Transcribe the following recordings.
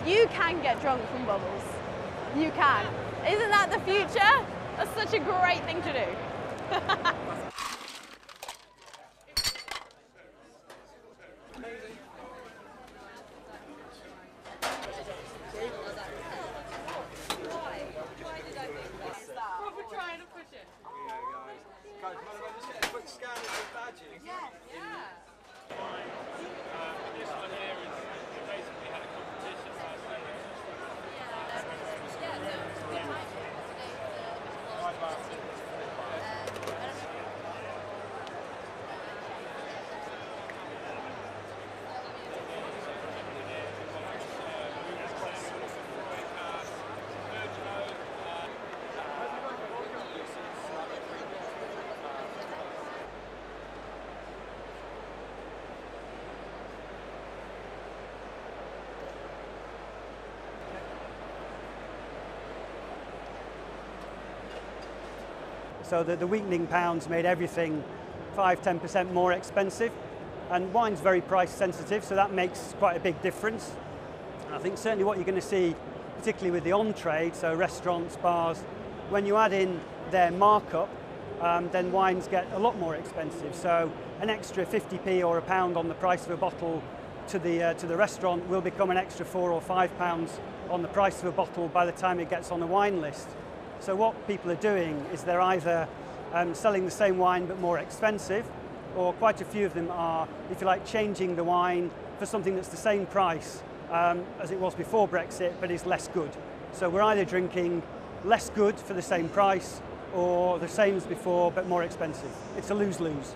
You can get drunk from bubbles. You can. Isn't that the future? That's such a great thing to do. So the weakening pounds made everything 5–10% more expensive, and wine's very price sensitive, so that makes quite a big difference. And I think certainly what you're going to see, particularly with the on-trade, so restaurants, bars, when you add in their markup, then wines get a lot more expensive. So an extra 50p or £1 on the price of a bottle to the restaurant will become an extra £4 or £5 on the price of a bottle by the time it gets on the wine list. So what people are doing is they're either selling the same wine but more expensive, or quite a few of them are, if you like, changing the wine for something that's the same price as it was before Brexit, but is less good. So we're either drinking less good for the same price, or the same as before but more expensive. It's a lose-lose.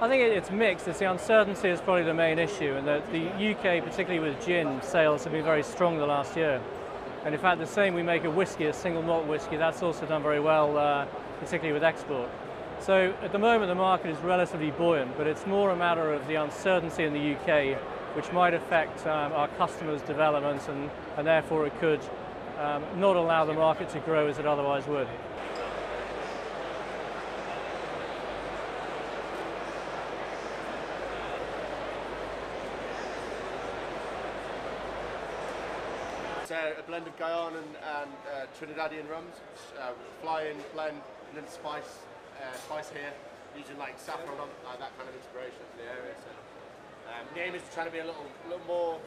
I think it's mixed. It's the uncertainty is probably the main issue, and that the UK, particularly with gin, sales have been very strong the last year. And in fact, the same we make a whiskey, a single malt whiskey, that's also done very well, particularly with export. So at the moment, the market is relatively buoyant, but it's more a matter of the uncertainty in the UK, which might affect our customers' developments, and therefore it could not allow the market to grow as it otherwise would. A blend of Guyana and Trinidadian rums, fly in, blend, and then spice here, using like saffron, like that kind of inspiration from the area. So the aim is to try to be a little more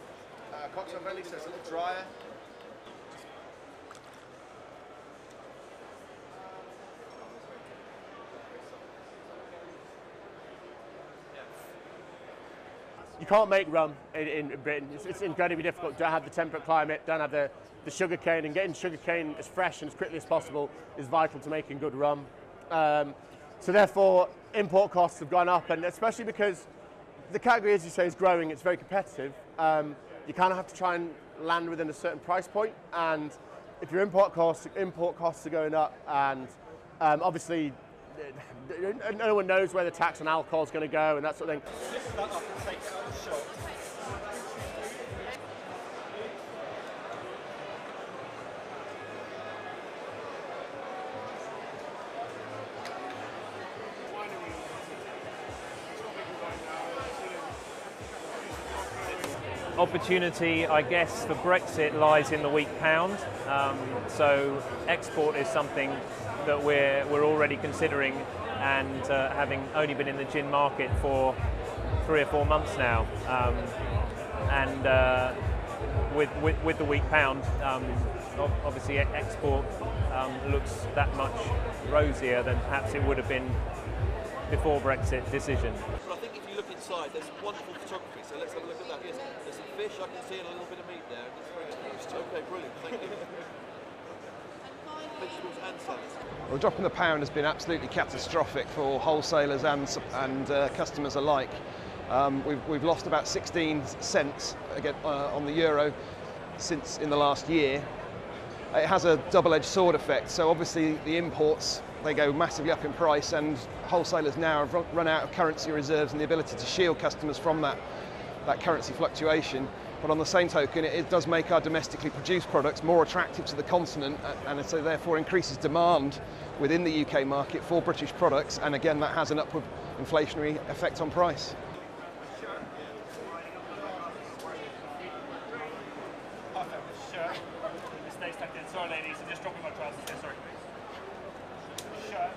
cocktail friendly, so it's a little drier. You can't make rum in Britain. It's incredibly difficult. Don't have the temperate climate, don't have the sugar cane, and getting sugar cane as fresh and as quickly as possible is vital to making good rum. So therefore, import costs have gone up, and especially because the category, as you say, is growing, it's very competitive. You kind of have to try and land within a certain price point, and if your import costs are going up, and obviously no one knows where the tax on alcohol is going to go and that sort of thing. Opportunity, I guess, for Brexit lies in the weak pound. So export is something that we're already considering, and having only been in the gin market for 3 or 4 months now, and with the weak pound, obviously export looks that much rosier than perhaps it would have been before Brexit decision. But I think if you look inside, there's some wonderful photography, so let's have a look at that. Yes, there's some fish, I can see, and a little bit of meat there. Okay, brilliant, thank you. Vegetables and salads. Well, dropping the pound has been absolutely catastrophic for wholesalers and customers alike. We've lost about 16 cents again, on the euro since in the last year. It has a double-edged sword effect, so obviously the imports, they go massively up in price, and wholesalers now have run out of currency reserves and the ability to shield customers from that currency fluctuation. But on the same token, it does make our domestically produced products more attractive to the continent, and so therefore increases demand within the UK market for British products, and again that has an upward inflationary effect on price. Sorry ladies, I'm just dropping my trousers there, sorry. Shirt.